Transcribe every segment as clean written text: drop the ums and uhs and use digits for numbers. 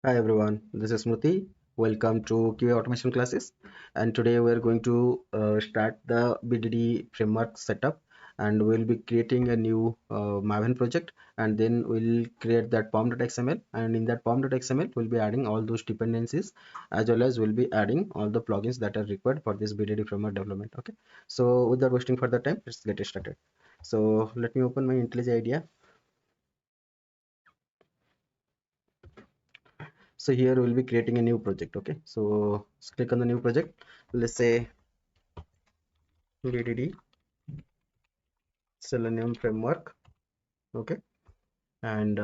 Hi everyone, this is Smriti. Welcome to QA automation classes. And today we're going to start the BDD framework setup, and we'll be creating a new Maven project, and then we'll create that pom.xml, and in that pom.xml we'll be adding all those dependencies, as well as we'll be adding all the plugins that are required for this BDD framework development. Okay, so without wasting further time, let's get started. So let me open my IntelliJ IDEA. So here we'll be creating a new project. Okay, so let's click on the new project. Let's say BDD Selenium framework. Okay, and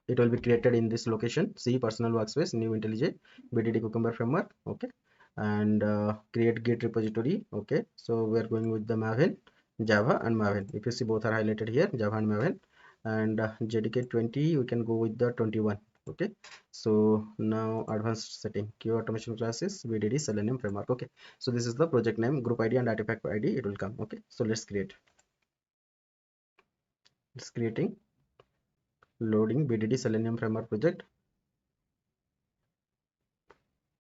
it will be created in this location. See, personal workspace, new IntelliJ BDD Cucumber framework. Okay, and create Git repository. Okay, so we are going with the Maven, Java and Maven. If you see, both are highlighted here, Java and Maven. And JDK 20, we can go with the 21. Okay, so now advanced setting, Q automation classes, BDD Selenium framework. Okay, so this is the project name, group ID and artifact ID. It will come. Okay, so let's create. It's creating, loading BDD Selenium framework project.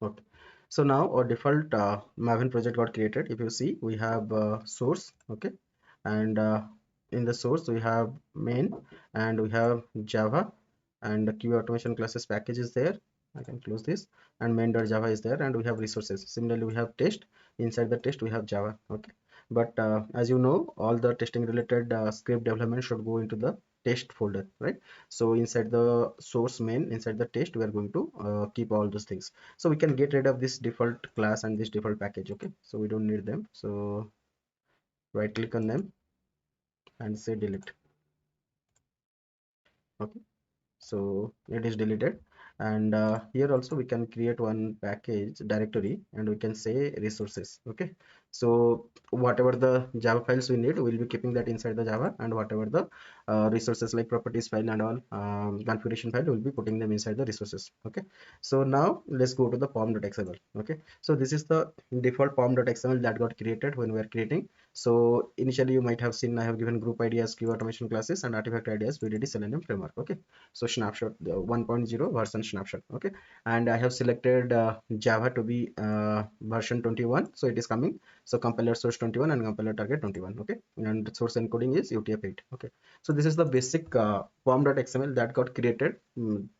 Okay, so now our default Maven project got created. If you see, we have source. Okay, and in the source we have main, and we have Java, and the QA automation classes package is there. I can close this, and main.java is there, and we have resources. Similarly, we have test. Inside the test we have Java. Okay, but as you know, all the testing related script development should go into the test folder, right? So inside the source main, inside the test, we are going to keep all those things. So we can get rid of this default class and this default package. Okay, so we don't need them. So right click on them and say delete. Okay, so it is deleted. And here also we can create one package directory, and we can say resources. Okay, so whatever the Java files we need, we'll be keeping that inside the Java, and whatever the resources like properties file and all configuration file, we'll be putting them inside the resources. Okay, so now let's go to the pom.xml. Okay, so this is the default pom.xml that got created when we are creating. So initially you might have seen I have given group ID as Q automation classes and artifact ID as BDD Selenium framework. Okay, so snapshot 1.0 version snapshot. Okay, and I have selected Java to be version 21, so it is coming. So compiler source 21 and compiler target 21. Okay, and source encoding is UTF-8. Okay, so this is the basic pom.xml that got created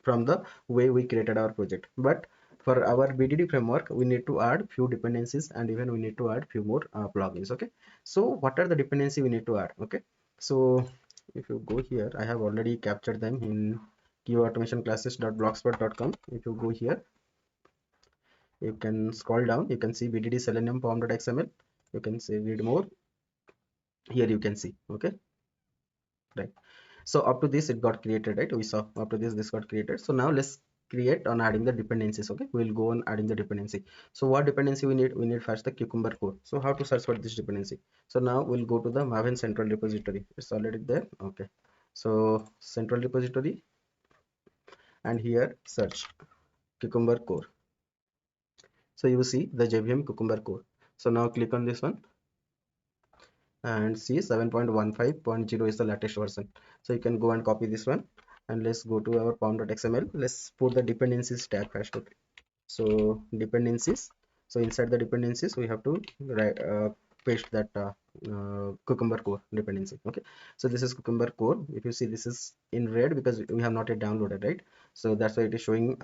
from the way we created our project. But for our BDD framework, we need to add few dependencies, and even we need to add few more plugins. Okay, so what are the dependency we need to add? Okay, so if you go here, I have already captured them in qautomationclasses.blogspot.com. If you go here, you can scroll down, you can see BDD Selenium pom.xml. You can say read more. Here you can see. Okay, right. So up to this it got created, right? We saw up to this got created. So now let's create on adding the dependencies. Okay, we'll go on adding the dependency. So what dependency we need? We need first the Cucumber core. So how to search for this dependency? So now we'll go to the Maven central repository. It's already there. Okay, so central repository, and here search Cucumber core. So you will see the JVM Cucumber core. So now click on this one and see 7.15.0 is the latest version. So you can go and copy this one, and let's go to our pom.xml. Let's put the dependencies tag first. Okay, so dependencies. So inside the dependencies we have to write, paste that Cucumber core dependency. Okay, so this is Cucumber core. If you see, this is in red because we have not yet downloaded, right? So that's why it is showing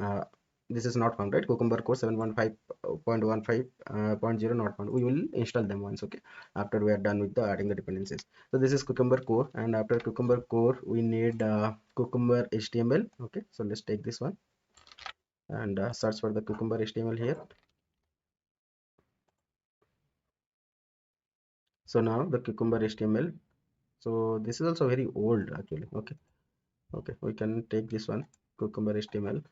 this is not found, right? Cucumber core 7.15.0 not found. We will install them once. Okay, after we are done with the adding the dependencies. So this is Cucumber core, and after Cucumber core we need Cucumber HTML. Okay, so let's take this one and search for the Cucumber HTML here. So now the Cucumber HTML. So this is also very old actually. Okay, okay, we can take this one, Cucumber HTML.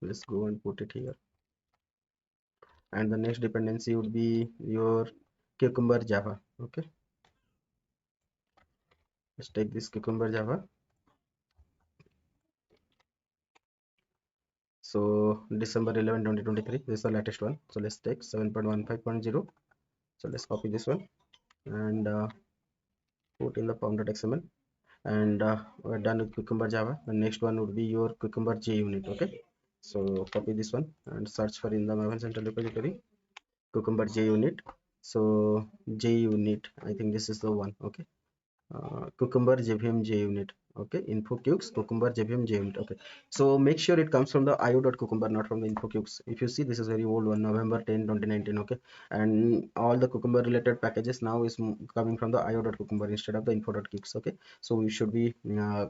Let's go and put it here. And the next dependency would be your Cucumber Java. Okay, let's take this Cucumber Java. So December 11 2023, this is the latest one. So let's take 7.15.0. So let's copy this one and put in the pom.xml. and we're done with Cucumber Java. The next one would be your Cucumber JUnit. Okay, so copy this one and search for in the Maven Central repository Cucumber JUnit. So JUnit, I think this is the one. Okay, Cucumber JVM JUnit. Okay, InfoQux Cucumber JVM JUnit. Okay, so make sure it comes from the io.cucumber, not from the InfoQux. If you see, this is very old one, November 10 2019. Okay, and all the Cucumber related packages now is coming from the io.cucumber instead of the info.qux. Okay, so we should be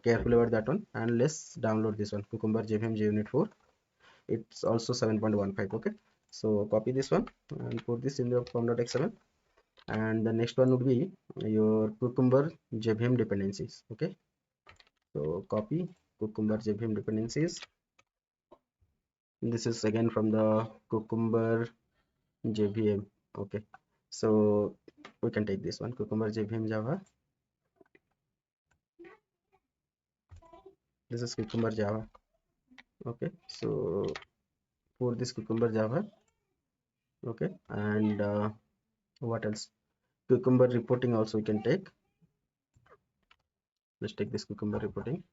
careful about that one, and let's download this one, Cucumber JVM JUnit 4. It's also 7.15. Okay, so copy this one and put this in the form.xml, and the next one would be your Cucumber JVM dependencies. Okay, so copy Cucumber JVM dependencies. This is again from the Cucumber JVM. Okay, so we can take this one, Cucumber JVM Java. This is Cucumber Java. Okay, so for this Cucumber Java. Okay, and what else? Cucumber reporting also we can take. Let's take this Cucumber reporting.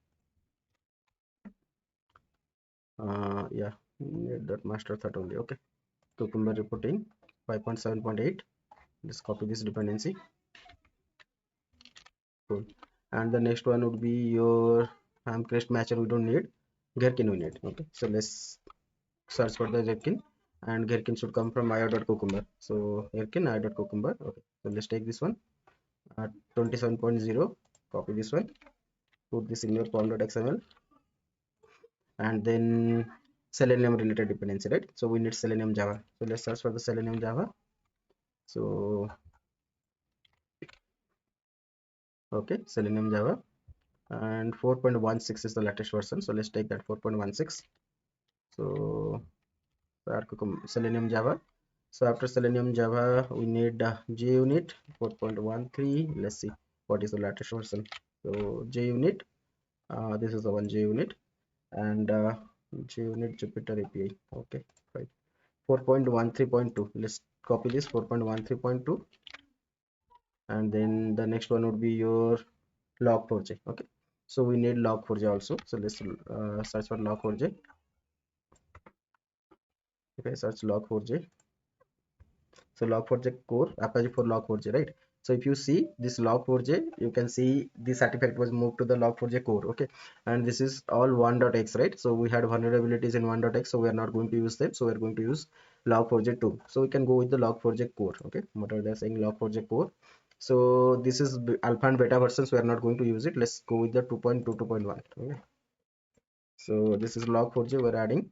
Yeah, that master thought only. Okay, Cucumber reporting 5.7.8. Let's copy this dependency. Cool. And the next one would be your crest matcher. We don't need Gherkin, we need. Okay, so let's search for the Gherkin, and Gherkin should come from io.cucumber. So Gherkin io.cucumber. Okay, so let's take this one 27.0. Copy this one, put this in your form.xml, and then Selenium related dependency, right? So we need Selenium Java. So let's search for the Selenium Java. So okay, Selenium Java, and 4.16 is the latest version. So let's take that 4.16. So Selenium Java. So after Selenium Java, we need JUnit 4.13. Let's see what is the latest version. So JUnit, this is the one, JUnit, and JUnit Jupyter API. Okay, right. 4.13.2. Let's copy this 4.13.2, and then the next one would be your log4j. Okay, so we need log4j also. So let's search for log4j. Okay, search log4j. So log4j core, Apache for log4j, right? So if you see this log4j, you can see this artifact was moved to the log4j core. Okay, and this is all 1.x, right? So we had vulnerabilities in 1.x, so we are not going to use them. So we're going to use log4j 2. So we can go with the log4j core. Okay, whatever they're saying, log4j core. So this is alpha and beta versions, we are not going to use it. Let's go with the 2.2 2.1. Okay, so this is log4j we're adding,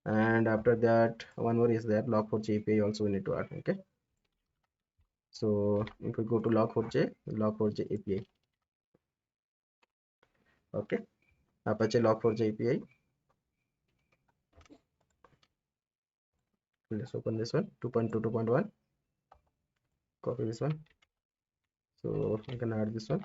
and after that one more is there, log4j API also we need to add. Okay, so if we go to log4j API. Okay, Apache log4j API. Let's open this one, 2.2 2.1. Copy this one, so I can add this one,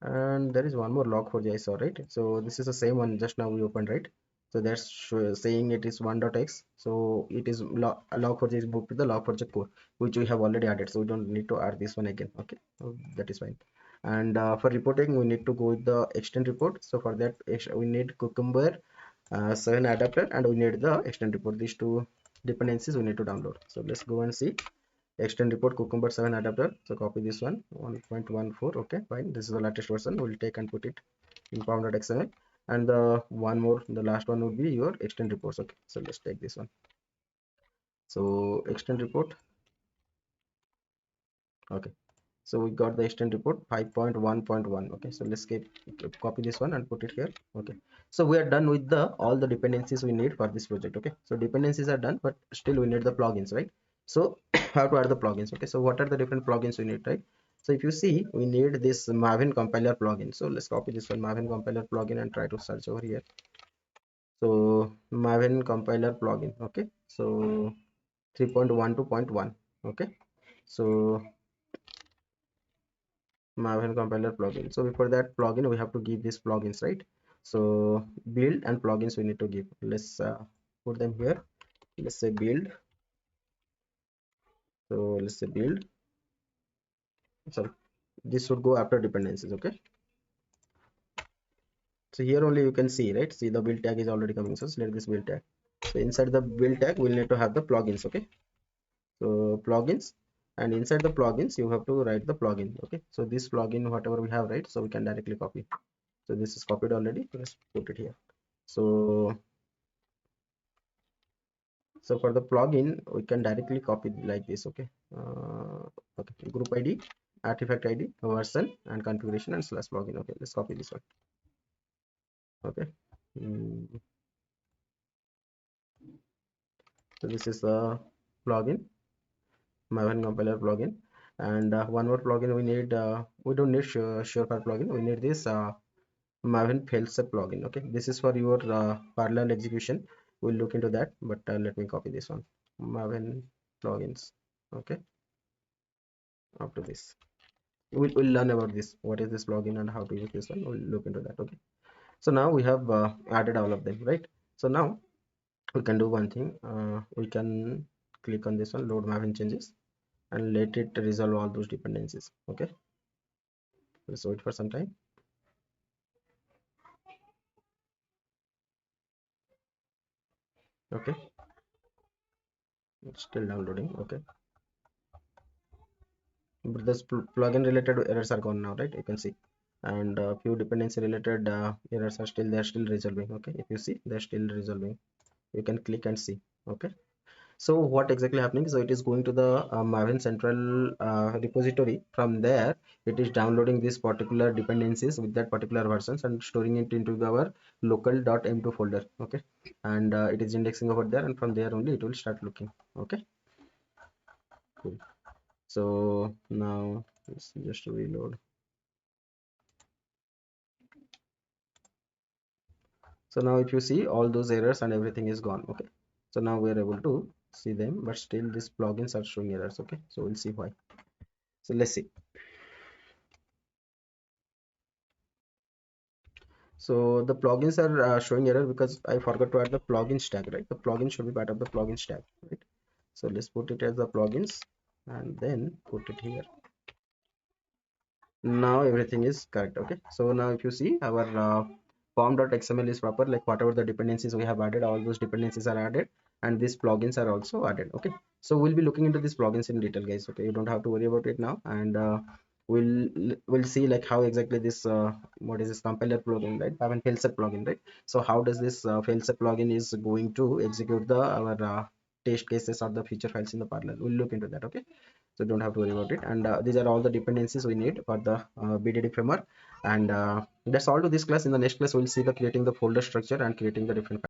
and there is one more log4j I saw, right? So this is the same one just now we opened, right? So that's saying it is 1.x, so it is log4j is booked to the log4j core, which we have already added, so we don't need to add this one again. Okay, so that is fine. And for reporting, we need to go with the extend report. So for that we need Cucumber 7 adapter, and we need the extend report. These two dependencies we need to download. So let's go and see extend report Cucumber 7 adapter. So copy this one 1.14. Okay, fine, this is the latest version. We'll take and put it in form.xml, and the one more, the last one would be your extend reports. Okay, so let's take this one. So extend report. Okay, so we got the extend report 5.1.1. okay, so let's copy this one and put it here. Okay, so we are done with the all the dependencies we need for this project. Okay, so dependencies are done, but still we need the plugins, right? So how to add the plugins? Okay, so what are the different plugins we need, right? So if you see, we need this Maven compiler plugin. So let's copy this one, Maven compiler plugin, and try to search over here. So Maven compiler plugin. Okay, so 3.12.1. okay, so Maven compiler plugin. So before that plugin, we have to give these plugins, right? So build and plugins we need to give. Let's put them here. Let's say build. So let's say build. Sorry, this should go after dependencies. Okay, So here only you can see, right? See, the build tag is already coming. So select this build tag. So inside the build tag we'll need to have the plugins. Okay, so plugins, and inside the plugins you have to write the plugin. Okay, so this plugin whatever we have, right, so we can directly copy. So this is copied already, let's put it here. So for the plugin we can directly copy like this. Okay, okay, group id, artifact id, version, and configuration, and slash plugin. Okay, let's copy this one. Okay. Mm, so this is the plugin, Maven compiler plugin. And one more plugin we need, we don't need surefire plugin, we need this Maven failsafe plugin. Okay, this is for your parallel execution. We'll look into that, but let me copy this one, Maven plugins. Okay, after this we'll learn about this, what is this plugin and how to use this one. We'll look into that. Okay, so now we have added all of them, right? So now we can do one thing, we can click on this one, load Maven changes, and let it resolve all those dependencies. Okay, let's wait for some time. Okay, it's still downloading. Okay, but this plugin related errors are gone now, right? You can see, and few dependency related errors are still, they're still resolving. Okay, if you see, they're still resolving. You can click and see. Okay, so what exactly happening, so it is going to the Maven central repository. From there it is downloading these particular dependencies with that particular versions and storing it into our local.m2 folder. Okay, and it is indexing over there, and from there only it will start looking. Okay, cool. So now let's just reload. So now if you see, all those errors and everything is gone. Okay, so now we are able to see them, but still these plugins are showing errors. Okay, so we'll see why. So let's see. So the plugins are showing error because I forgot to add the plugins tag, right? The plugin should be part of the plugins tag, right? So let's put it as the plugins and then put it here. Now everything is correct. Okay, so now if you see, our form.xml is proper, like whatever the dependencies we have added, all those dependencies are added, and these plugins are also added. Okay, so we'll be looking into these plugins in detail, guys. Okay, you don't have to worry about it now, and we'll see like how exactly this what is this compiler plugin, right? I mean failsafe plugin, right? So how does this failsafe plugin is going to execute the our test cases or the feature files in the parallel. We'll look into that. Okay, so don't have to worry about it. And these are all the dependencies we need for the BDD framework. And that's all to this class. In the next class we'll see the creating the folder structure and creating the different